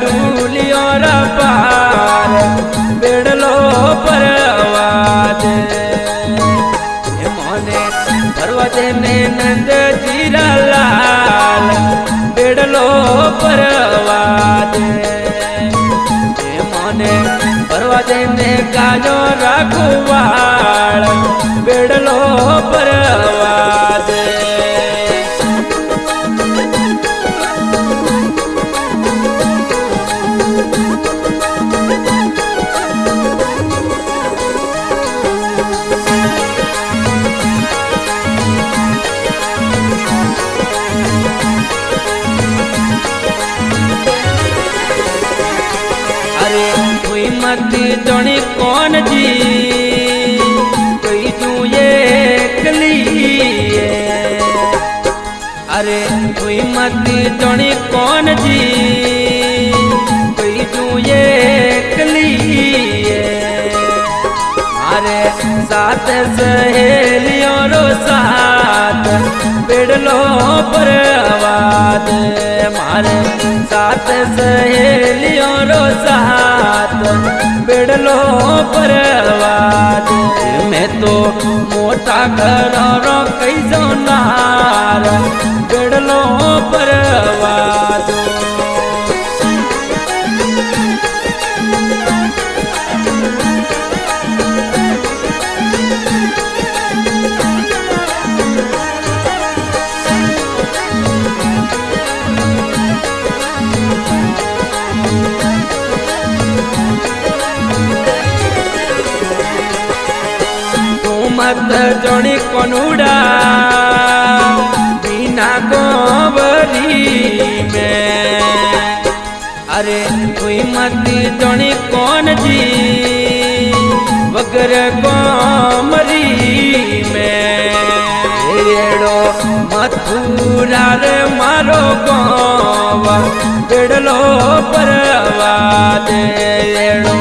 डूलियों पार बेड़लो परवाद मोने परवादे ने नंद जीरा लाल बेड़लो परवाद मोने परवादे ने गाजो राखवाड़ बेड़लो परवाद मती जोनी कौन जी कोई तू ये कली अरे कोई मती जोनी कौन जी कोई तू ये कली अरे साथ सहेलियों रो साथ बेड़लो परवाद मारे साथ सहेलियों रो साथ बेड़लो परवाद मैं तो मोटा घरों कई जो नार बेड़लो परवाद मत जोड़ी कोनुड़ा बिना गोबरी में अरे कोई मती जोड़ी कौन जी वगर गोमरी में एड़ो मथुरा रे मारो गोवा बेड़लो परवाद एड़ो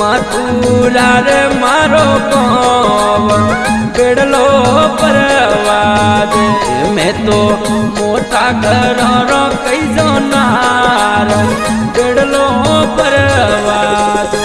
मथुरा रे मारो गोवा बेड़लो परवाद मैं तो मोटा घरों कई जो नार बेड़लो परवाद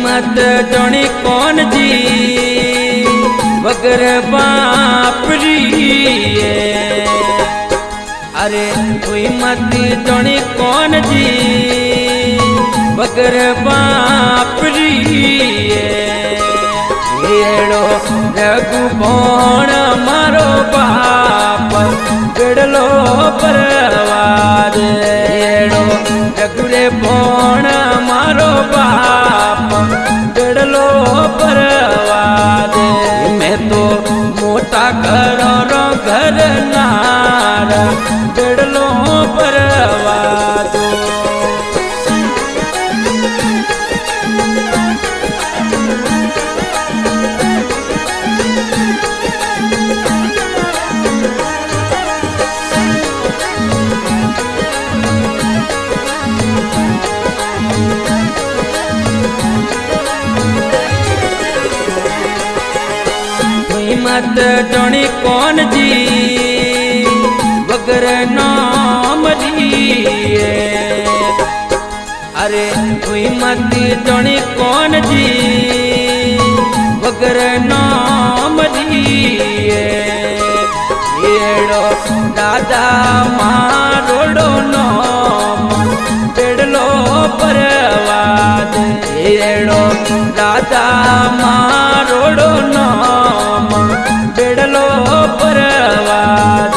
मत जोनी कौन जी वगर बापरी अरे कोई मती जोनी कौन जी वगर बापरी एड़ो रघु भोण मारो बाप बेड़लो परवाद एड़ो रघुरे भोण मारो बाप बेड़लो परवाद मैं तो मोटा घरों घर नार बेड़लो परवाद मत जोनी कौन जी वगर नाम लिए अरे कोई मती जोनी कौन जी वगर नाम लिए एड़ो दादा मारोड़ो नाम बेड़लो परवाद एड़ो दादा मारोड़ो नाम बेड़लो परवाद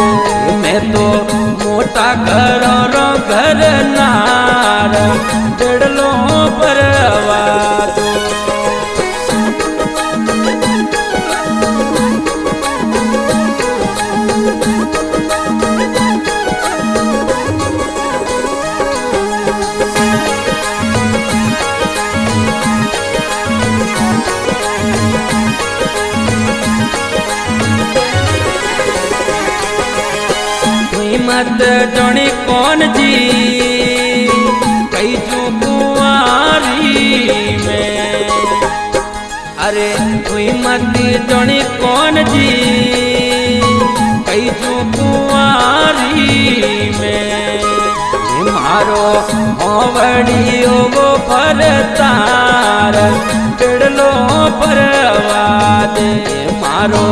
मैं तो मोटा घरों घर नार बेड़लो परवाद जणी कौन जी कई जो कुंवारी में। अरे हुई मत जणी कौन जी कई जो कुंवारी में। मारो होवड़ियो वो फरतार पिड़लो परवाद। मारो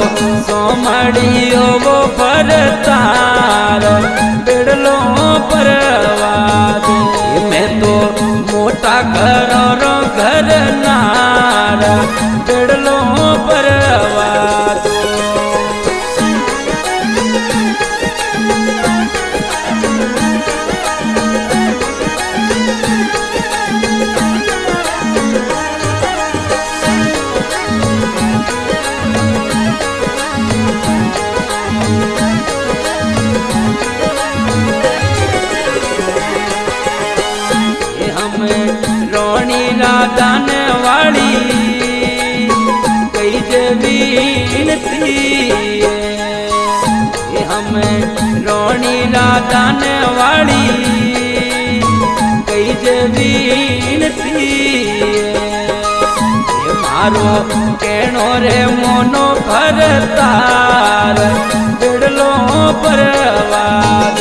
सोमड़ियो वो फरतार पिड़लो परवाद। मैं तो मोटा घरों घर नार पिड़लो परवाद। रोणी राधान वाली कई जवीनती। हम रोणी राधान वाली कई जवीनती। मारो केणो रे मोनो भरतार बिड़लो परवाद।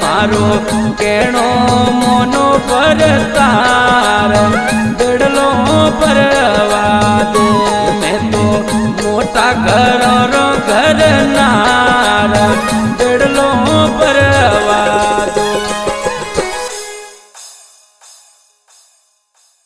मारो केणो मोनो भरतार बिड़लो परवाद। मैं तो मोटा घरों घर नार बिड़लो परवाद।